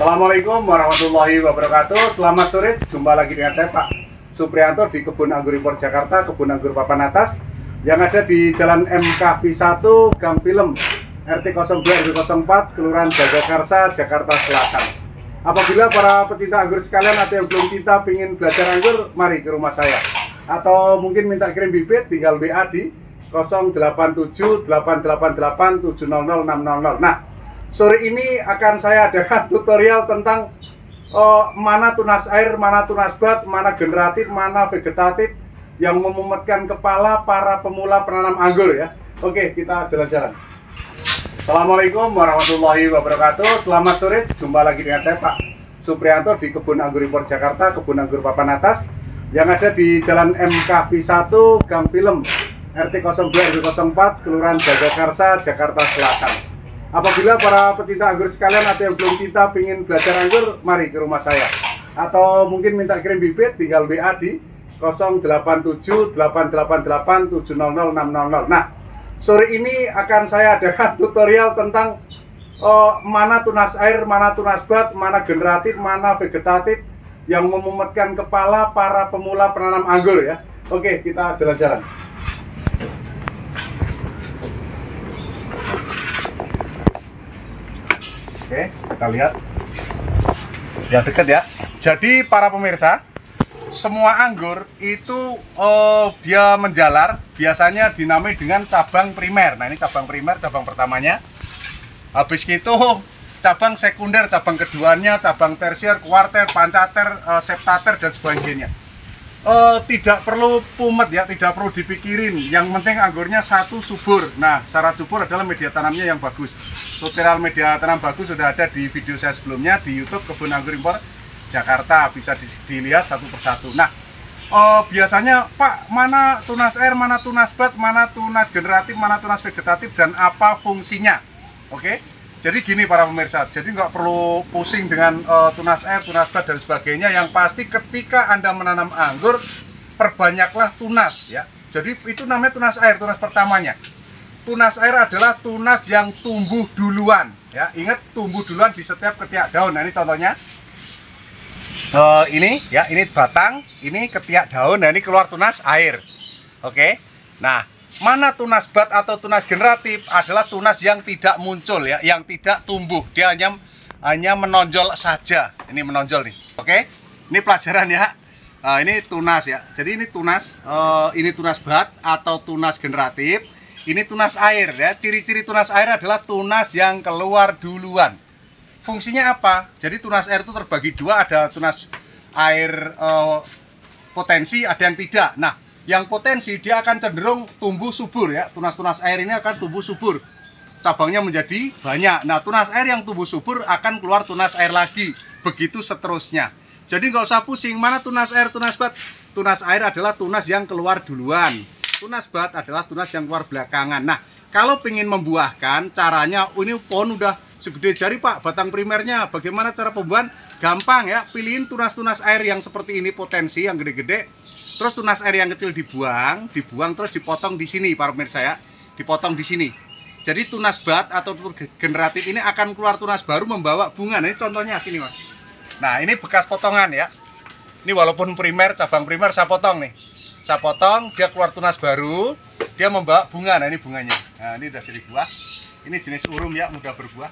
Assalamualaikum warahmatullahi wabarakatuh. Selamat sore, jumpa lagi dengan saya Pak Supriyanto di Kebun Anggur Impor Jakarta, Kebun Anggur Papan Atas yang ada di Jalan MKV 1, Gang Film, RT 02 04, Kelurahan Jagakarsa, Jakarta Selatan. Apabila para pecinta anggur sekalian atau yang belum cinta ingin belajar anggur, mari ke rumah saya. Atau mungkin minta kirim bibit, tinggal WA di 087 888 700 600. Nah, sore ini akan saya adakan tutorial tentang mana tunas air, mana tunas bat, mana generatif, mana vegetatif yang memumetkan kepala para pemula penanam anggur ya. Oke, kita jalan-jalan. Assalamualaikum warahmatullahi wabarakatuh. Selamat sore, jumpa lagi dengan saya Pak Supriyanto di Kebun Anggur Impor Jakarta, Kebun Anggur Papan Atas yang ada di Jalan MKV 1, Gang Film, RT 02 04, Kelurahan Jagakarsa, Jakarta Selatan. Apabila para pecinta anggur sekalian atau yang belum cinta ingin belajar anggur, mari ke rumah saya. Atau mungkin minta kirim bibit, tinggal WA di 087 888 700 600. Nah, sore ini akan saya adakan tutorial tentang mana tunas air, mana tunas bat, mana generatif, mana vegetatif yang memumetkan kepala para pemula penanam anggur ya. Oke, kita jalan-jalan. Oke, kita lihat ya, dekat ya. Jadi para pemirsa, semua anggur itu dia menjalar biasanya dinamai dengan cabang primer. Nah, ini cabang primer, cabang pertamanya. Habis itu cabang sekunder, cabang keduanya, cabang tersier, kuarter, pancater, septater dan sebagainya. Tidak perlu pumet ya, tidak perlu dipikirin. Yang penting anggurnya satu subur. Nah, syarat subur adalah media tanamnya yang bagus. Tutorial media tanam bagus sudah ada di video saya sebelumnya di YouTube Kebun Anggur Impor Jakarta, bisa dilihat satu persatu. Nah, biasanya Pak, mana tunas air, mana tunas bat, mana tunas generatif, mana tunas vegetatif, dan apa fungsinya? Oke, jadi gini para pemirsa, jadi nggak perlu pusing dengan tunas air, tunas bat, dan sebagainya. Yang pasti ketika Anda menanam anggur, perbanyaklah tunas ya. Jadi itu namanya tunas air, tunas pertamanya. Tunas air adalah tunas yang tumbuh duluan ya. Ingat, tumbuh duluan di setiap ketiak daun. Nah, ini contohnya. Ini ya, ini batang, ini ketiak daun, nah ini keluar tunas air. Oke. Nah, mana tunas bat atau tunas generatif adalah tunas yang tidak muncul ya, yang tidak tumbuh. Dia hanya menonjol saja. Ini menonjol nih. Oke. Ini pelajaran ya. Ini tunas ya. Jadi ini tunas bat atau tunas generatif. Ini tunas air ya. Ciri-ciri tunas air adalah tunas yang keluar duluan. Fungsinya apa? Jadi tunas air itu terbagi dua, ada tunas air potensi, ada yang tidak. Nah, yang potensi dia akan cenderung tumbuh subur ya. Tunas-tunas air ini akan tumbuh subur. Cabangnya menjadi banyak. Nah, tunas air yang tumbuh subur akan keluar tunas air lagi. Begitu seterusnya. Jadi nggak usah pusing mana tunas air, tunas bat. Tunas air adalah tunas yang keluar duluan. Tunas bat adalah tunas yang keluar belakangan. Nah, kalau pengen membuahkan, caranya ini pohon udah segede jari Pak, batang primernya. Bagaimana cara pembuahan? Gampang ya, pilihin tunas-tunas air yang seperti ini, potensi yang gede-gede. Terus tunas air yang kecil dibuang terus dipotong di sini para pemirsa ya. Dipotong di sini. Jadi tunas bat atau generatif ini akan keluar tunas baru membawa bunga. Nah, ini contohnya sini Mas. Nah, ini bekas potongan ya. Ini walaupun primer, cabang primer saya potong nih. Saya potong, dia keluar tunas baru, dia membawa bunga. Nah, ini bunganya. Nah, ini udah jadi buah. Ini jenis urum ya, mudah berbuah.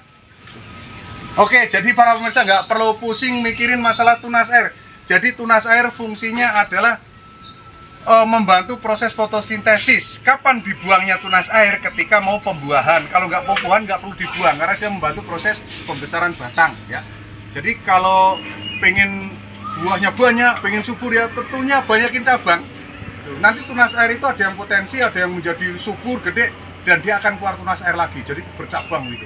Oke, jadi para pemirsa nggak perlu pusing mikirin masalah tunas air. Jadi tunas air fungsinya adalah membantu proses fotosintesis. Kapan dibuangnya tunas air? Ketika mau pembuahan. Kalau nggak pembuahan nggak perlu dibuang karena dia membantu proses pembesaran batang ya. Jadi kalau pengen buahnya banyak, pengen subur ya, tentunya banyakin cabang. Nanti tunas air itu ada yang potensi, ada yang menjadi subur, gede, dan dia akan keluar tunas air lagi. Jadi bercabang gitu.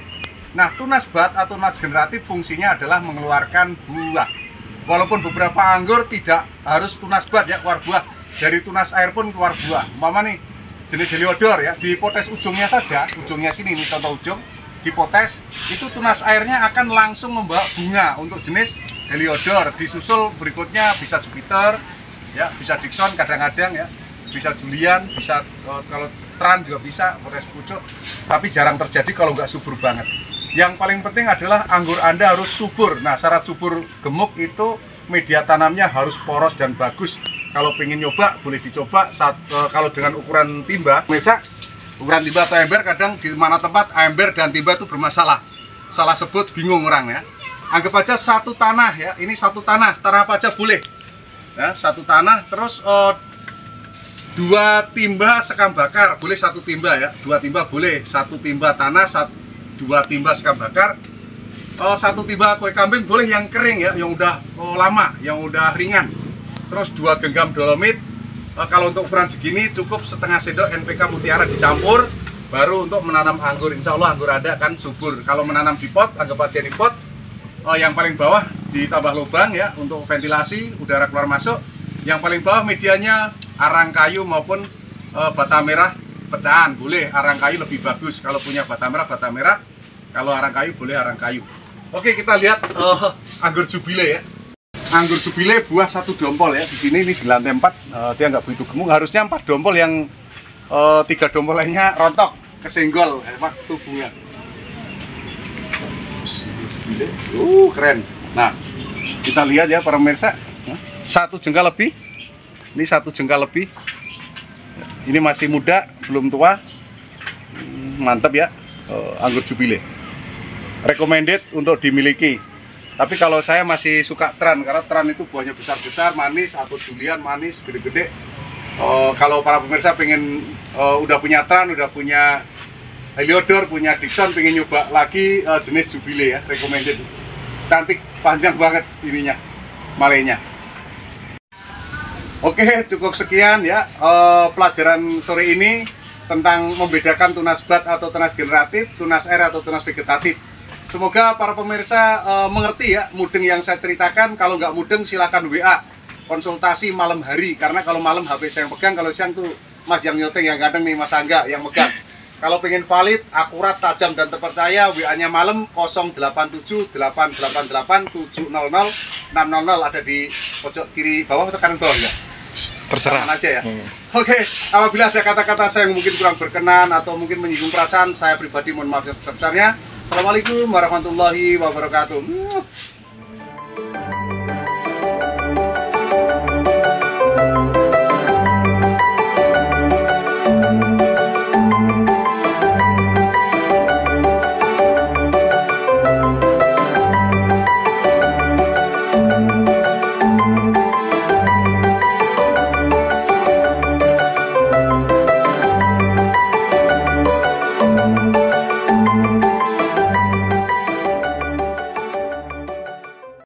Nah, tunas bat atau tunas generatif fungsinya adalah mengeluarkan buah. Walaupun beberapa anggur tidak harus tunas bat ya keluar buah. Dari tunas air pun keluar buah. Umpama nih jenis heliodor ya, dipotes ujungnya saja, ujungnya sini ini contoh ujung, dipotes, itu tunas airnya akan langsung membawa bunga untuk jenis heliodor. Disusul berikutnya bisa Jupiter, ya bisa Dickson kadang-kadang ya, bisa Julian, bisa kalau Tran juga bisa, potes pucuk, tapi jarang terjadi kalau nggak subur banget. Yang paling penting adalah anggur Anda harus subur. Nah, syarat subur gemuk itu media tanamnya harus poros dan bagus. Kalau pengen nyoba, boleh dicoba. Kalau dengan ukuran timba, pemirsa, ukuran timba atau ember, kadang di mana tempat ember dan timba itu bermasalah. Salah sebut, bingung orang ya. Anggap aja satu tanah ya. Ini satu tanah apa aja boleh. Ya, satu tanah, terus 2 timba sekam bakar, boleh 1 timba ya. 2 timba boleh, 1 timba tanah, 2 timba sekam bakar, 1 timba kue kambing boleh yang kering ya, yang udah lama, yang udah ringan. Terus 2 genggam dolomit. Kalau untuk ukuran segini cukup setengah sendok NPK Mutiara dicampur, baru untuk menanam anggur. Insya Allah anggur Anda akan subur. Kalau menanam di pot, anggap aja di pot. Yang paling bawah ditambah lubang ya untuk ventilasi udara keluar masuk. Yang paling bawah medianya arang kayu maupun bata merah pecahan, boleh arang kayu lebih bagus. Kalau punya bata merah, kalau arang kayu boleh arang kayu. Oke, kita lihat anggur jubile ya. Anggur jubile buah 1 dompol ya. Di sini ini di lantai 4, dia nggak begitu gemuk. Harusnya 4 dompol, yang 3 dompol lainnya rontok, kesenggol waktu bunga. Keren. Nah, kita lihat ya para pemirsa, 1 jengkal lebih. Ini 1 jengkal lebih. Ini masih muda, belum tua. Mantap ya, anggur jubile. Recommended untuk dimiliki. Tapi kalau saya masih suka tran, karena tran itu buahnya besar-besar, manis, atau julian manis, gede-gede. Kalau para pemirsa pengen udah punya tran, udah punya Heliodor, punya Dixon, pengen nyoba lagi jenis jubile ya, recommended. Cantik, panjang banget ininya, malenya. Oke, cukup sekian ya pelajaran sore ini tentang membedakan tunas bud atau tunas generatif, tunas air atau tunas vegetatif. Semoga para pemirsa mengerti ya mudeng yang saya ceritakan. Kalau nggak mudeng silahkan WA konsultasi malam hari, karena kalau malam HP saya yang pegang, kalau siang tuh Mas yang nyoteng, yang kadang nih Mas Angga yang megang. Kalau pengen valid, akurat, tajam dan terpercaya, WA-nya malam 087 888 700 600, ada di pojok kiri bawah atau kanan bawah ya? Terserah aja ya. Oke, apabila ada kata-kata saya yang mungkin kurang berkenan atau mungkin menyinggung perasaan saya pribadi, mohon maaf sebesar-besarnya. Assalamualaikum warahmatullahi wabarakatuh.